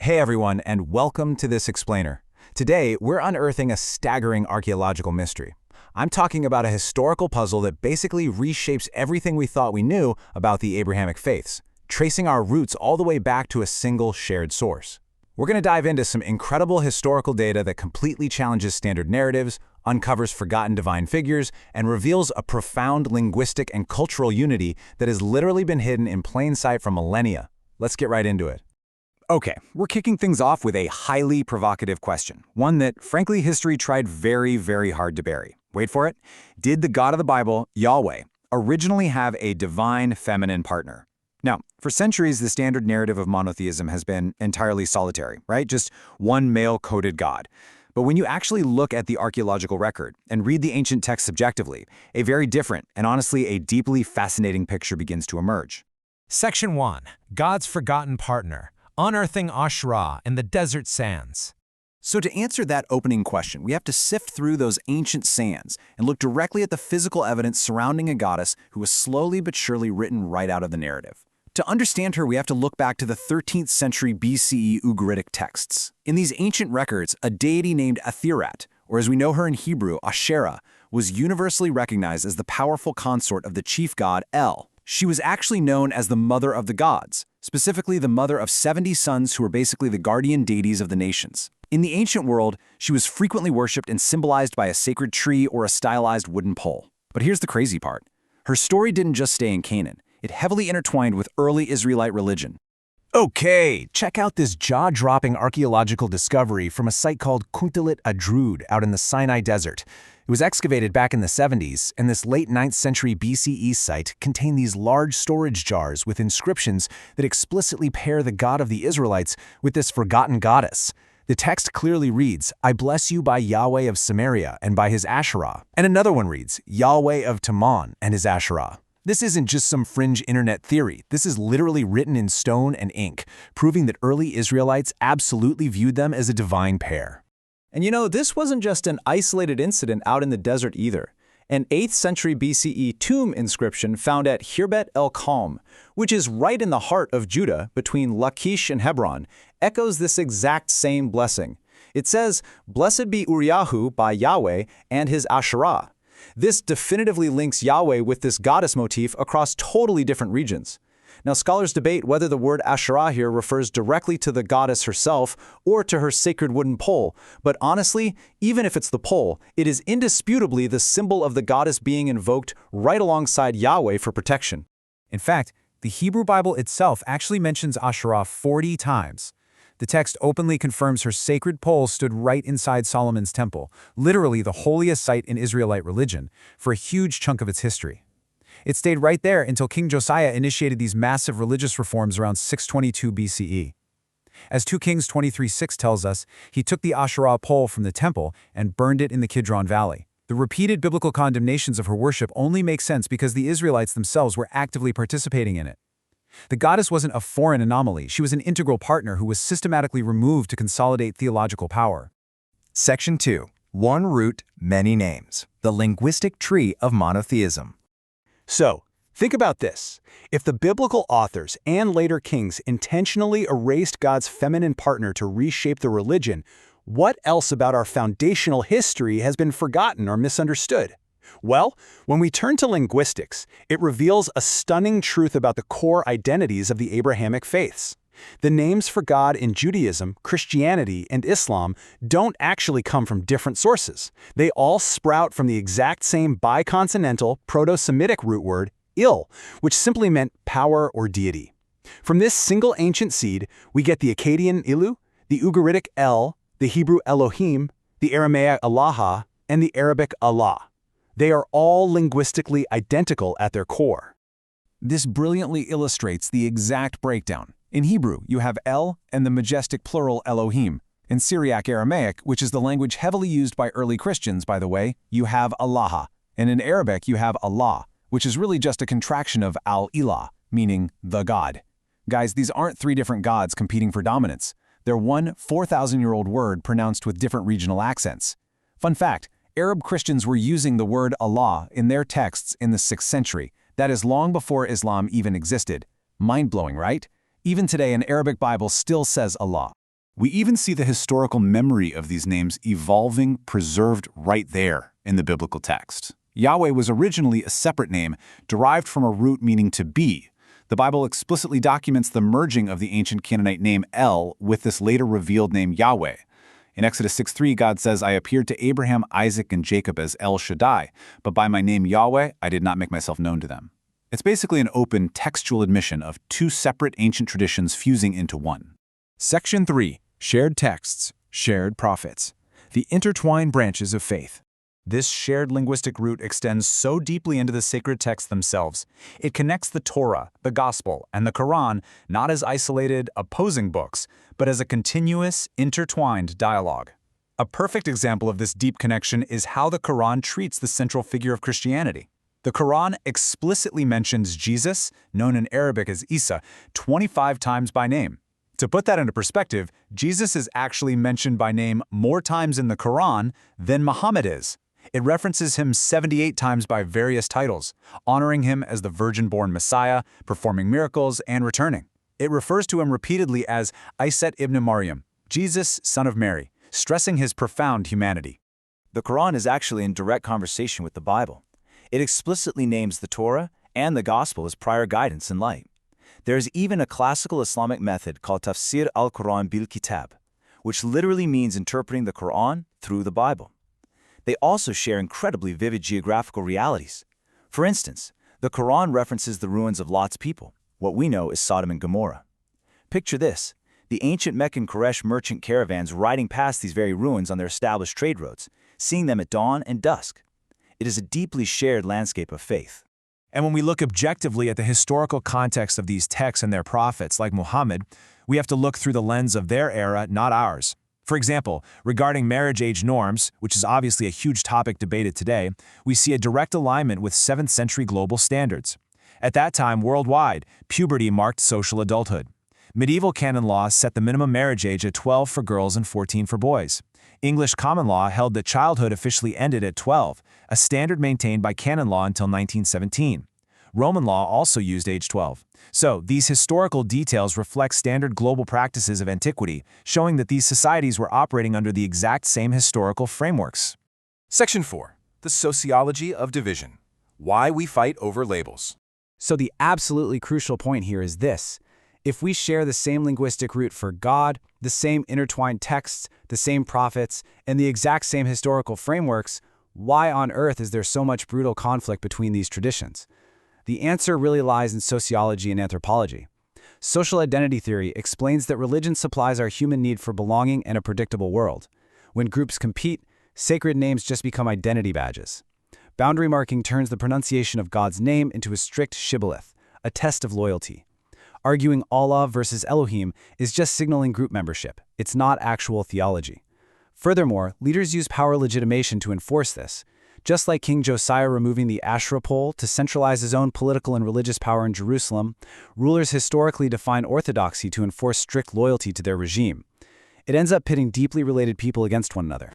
Hey everyone, and welcome to This Explainer. Today, we're unearthing a staggering archaeological mystery. I'm talking about a historical puzzle that basically reshapes everything we thought we knew about the Abrahamic faiths, tracing our roots all the way back to a single shared source. We're going to dive into some incredible historical data that completely challenges standard narratives, uncovers forgotten divine figures, and reveals a profound linguistic and cultural unity that has literally been hidden in plain sight for millennia. Let's get right into it. Okay, we're kicking things off with a highly provocative question, one that, frankly, history tried very hard to bury. Wait for it. Did the God of the Bible, Yahweh, originally have a divine feminine partner? Now, for centuries, the standard narrative of monotheism has been entirely solitary, right? Just one male-coded God. But when you actually look at the archaeological record and read the ancient texts subjectively, a very different and honestly a deeply fascinating picture begins to emerge. Section 1. God's Forgotten Partner. Unearthing Asherah in the Desert Sands. So to answer that opening question, we have to sift through those ancient sands and look directly at the physical evidence surrounding a goddess who was slowly but surely written right out of the narrative. To understand her, we have to look back to the 13th century BCE Ugaritic texts. In these ancient records, a deity named Athirrat, or as we know her in Hebrew, Asherah, was universally recognized as the powerful consort of the chief god El. She was actually known as the mother of the gods, specifically the mother of 70 sons who were basically the guardian deities of the nations. In the ancient world, she was frequently worshipped and symbolized by a sacred tree or a stylized wooden pole. But here's the crazy part. Her story didn't just stay in Canaan. It heavily intertwined with early Israelite religion. Okay, check out this jaw-dropping archaeological discovery from a site called Kuntalit Adrud out in the Sinai Desert. It was excavated back in the 70s, and this late 9th century BCE site contained these large storage jars with inscriptions that explicitly pair the God of the Israelites with this forgotten goddess. The text clearly reads, "I bless you by Yahweh of Samaria and by his Asherah." And another one reads, "Yahweh of Taman and his Asherah." This isn't just some fringe internet theory. This is literally written in stone and ink, proving that early Israelites absolutely viewed them as a divine pair. And you know, this wasn't just an isolated incident out in the desert either. An 8th century BCE tomb inscription found at Khirbet el-Kalm, which is right in the heart of Judah between Lachish and Hebron, echoes this exact same blessing. It says, "Blessed be Uriyahu by Yahweh and his Asherah." This definitively links Yahweh with this goddess motif across totally different regions. Now, scholars debate whether the word Asherah here refers directly to the goddess herself or to her sacred wooden pole, but honestly, even if it's the pole, it is indisputably the symbol of the goddess being invoked right alongside Yahweh for protection. In fact, the Hebrew Bible itself actually mentions Asherah 40 times. The text openly confirms her sacred pole stood right inside Solomon's temple, literally the holiest site in Israelite religion, for a huge chunk of its history. It stayed right there until King Josiah initiated these massive religious reforms around 622 BCE. As 2 Kings 23:6 tells us, he took the Asherah pole from the temple and burned it in the Kidron Valley. The repeated biblical condemnations of her worship only make sense because the Israelites themselves were actively participating in it. The goddess wasn't a foreign anomaly. She was an integral partner who was systematically removed to consolidate theological power. Section 2. One root, many names. The linguistic tree of monotheism. So, think about this. If the biblical authors and later kings intentionally erased God's feminine partner to reshape the religion, what else about our foundational history has been forgotten or misunderstood? Well, when we turn to linguistics, it reveals a stunning truth about the core identities of the Abrahamic faiths. The names for God in Judaism, Christianity, and Islam don't actually come from different sources. They all sprout from the exact same biconsonantal Proto-Semitic root word, il, which simply meant power or deity. From this single ancient seed, we get the Akkadian ilu, the Ugaritic el, the Hebrew Elohim, the Aramaic Allaha, and the Arabic Allah. They are all linguistically identical at their core. This brilliantly illustrates the exact breakdown. In Hebrew, you have El and the majestic plural Elohim. In Syriac Aramaic, which is the language heavily used by early Christians, by the way, you have Allah. And in Arabic, you have Allah, which is really just a contraction of Al-Ilah, meaning the God. Guys, these aren't three different gods competing for dominance. They're one 4,000-year-old word pronounced with different regional accents. Fun fact, Arab Christians were using the word Allah in their texts in the 6th century. That is long before Islam even existed. Mind-blowing, right? Even today, an Arabic Bible still says Allah. We even see the historical memory of these names evolving, preserved right there in the biblical text. Yahweh was originally a separate name derived from a root meaning to be. The Bible explicitly documents the merging of the ancient Canaanite name El with this later revealed name Yahweh. In Exodus 6:3, God says, "I appeared to Abraham, Isaac, and Jacob as El Shaddai, but by my name Yahweh I did not make myself known to them." It's basically an open textual admission of two separate ancient traditions fusing into one. Section 3. Shared Texts, Shared Prophets. The intertwined branches of faith. This shared linguistic root extends so deeply into the sacred texts themselves. It connects the Torah, the Gospel, and the Quran not as isolated, opposing books, but as a continuous, intertwined dialogue. A perfect example of this deep connection is how the Quran treats the central figure of Christianity. The Quran explicitly mentions Jesus, known in Arabic as Isa, 25 times by name. To put that into perspective, Jesus is actually mentioned by name more times in the Quran than Muhammad is. It references him 78 times by various titles, honoring him as the virgin-born Messiah, performing miracles, and returning. It refers to him repeatedly as Isa ibn Maryam, Jesus, son of Mary, stressing his profound humanity. The Quran is actually in direct conversation with the Bible. It explicitly names the Torah and the Gospel as prior guidance and light. There is even a classical Islamic method called Tafsir al-Quran bil-Kitab, which literally means interpreting the Quran through the Bible. They also share incredibly vivid geographical realities. For instance, the Quran references the ruins of Lot's people, what we know as Sodom and Gomorrah. Picture this: the ancient Meccan Quraysh merchant caravans riding past these very ruins on their established trade roads, seeing them at dawn and dusk. It is a deeply shared landscape of faith. And when we look objectively at the historical context of these texts and their prophets, like Muhammad, we have to look through the lens of their era, not ours. For example, regarding marriage age norms, which is obviously a huge topic debated today, we see a direct alignment with 7th century global standards. At that time, worldwide, puberty marked social adulthood. Medieval canon law set the minimum marriage age at 12 for girls and 14 for boys. English common law held that childhood officially ended at 12, a standard maintained by canon law until 1917. Roman law also used age 12. So, these historical details reflect standard global practices of antiquity, showing that these societies were operating under the exact same historical frameworks. Section 4. The Sociology of Division. Why we fight over labels. So the absolutely crucial point here is this. If we share the same linguistic root for God, the same intertwined texts, the same prophets, and the exact same historical frameworks, why on earth is there so much brutal conflict between these traditions? The answer really lies in sociology and anthropology. Social identity theory explains that religion supplies our human need for belonging and a predictable world. When groups compete, sacred names just become identity badges. Boundary marking turns the pronunciation of God's name into a strict shibboleth, a test of loyalty. Arguing Allah versus Elohim is just signaling group membership. It's not actual theology. Furthermore, leaders use power legitimation to enforce this. Just like King Josiah removing the Asherah pole to centralize his own political and religious power in Jerusalem, rulers historically define orthodoxy to enforce strict loyalty to their regime. It ends up pitting deeply related people against one another.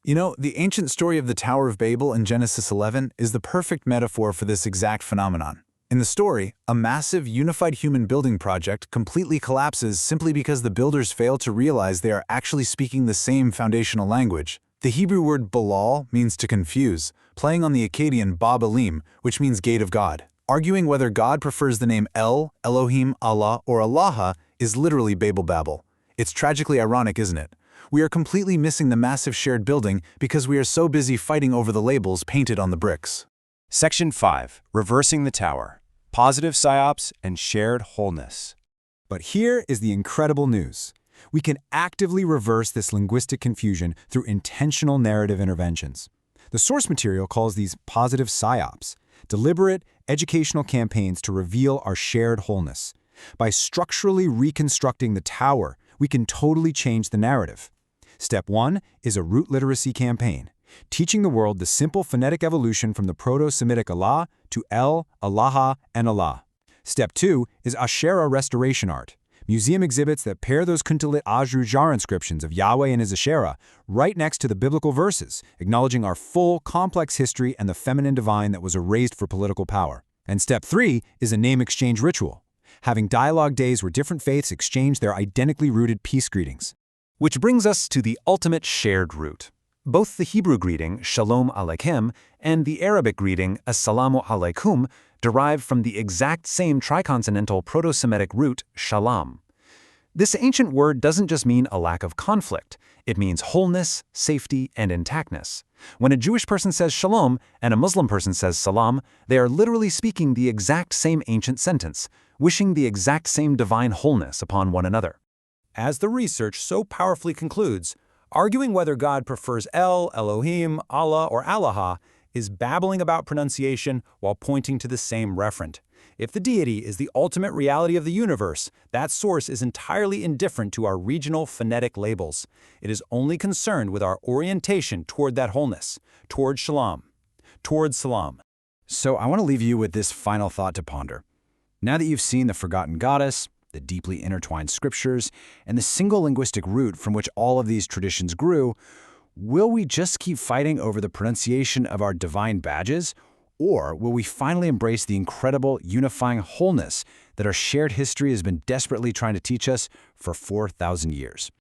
You know, the ancient story of the Tower of Babel in Genesis 11 is the perfect metaphor for this exact phenomenon. In the story, a massive unified human building project completely collapses simply because the builders fail to realize they are actually speaking the same foundational language. The Hebrew word Balal means to confuse, playing on the Akkadian Bab Elim, which means gate of God. Arguing whether God prefers the name El, Elohim, Allah, or Allaha is literally Babel Babel. It's tragically ironic, isn't it? We are completely missing the massive shared building because we are so busy fighting over the labels painted on the bricks. Section 5. Reversing the Tower. Positive psyops and shared wholeness. But here is the incredible news. We can actively reverse this linguistic confusion through intentional narrative interventions. The source material calls these positive psyops, deliberate educational campaigns to reveal our shared wholeness. By structurally reconstructing the tower, we can totally change the narrative. Step 1 is a root literacy campaign, teaching the world the simple phonetic evolution from the Proto-Semitic Allah to El, Allaha, and Allah. Step 2 is Asherah restoration art, museum exhibits that pair those Kuntalit Ajru jar inscriptions of Yahweh and his Asherah right next to the biblical verses, acknowledging our full, complex history and the feminine divine that was erased for political power. And Step 3 is a name exchange ritual, having dialogue days where different faiths exchange their identically rooted peace greetings. Which brings us to the ultimate shared root. Both the Hebrew greeting, Shalom Aleichem, and the Arabic greeting, Assalamu Alaikum, derive from the exact same triconsonantal Proto-Semitic root, shalom. This ancient word doesn't just mean a lack of conflict. It means wholeness, safety, and intactness. When a Jewish person says shalom and a Muslim person says salam, they are literally speaking the exact same ancient sentence, wishing the exact same divine wholeness upon one another. As the research so powerfully concludes, arguing whether God prefers El, Elohim, Allah, or Allah is babbling about pronunciation while pointing to the same referent. If the deity is the ultimate reality of the universe, that source is entirely indifferent to our regional phonetic labels. It is only concerned with our orientation toward that wholeness, toward shalom, toward salam. So I want to leave you with this final thought to ponder. Now that you've seen the forgotten goddess, the deeply intertwined scriptures, and the single linguistic root from which all of these traditions grew, will we just keep fighting over the pronunciation of our divine badges? Or will we finally embrace the incredible unifying wholeness that our shared history has been desperately trying to teach us for 4,000 years?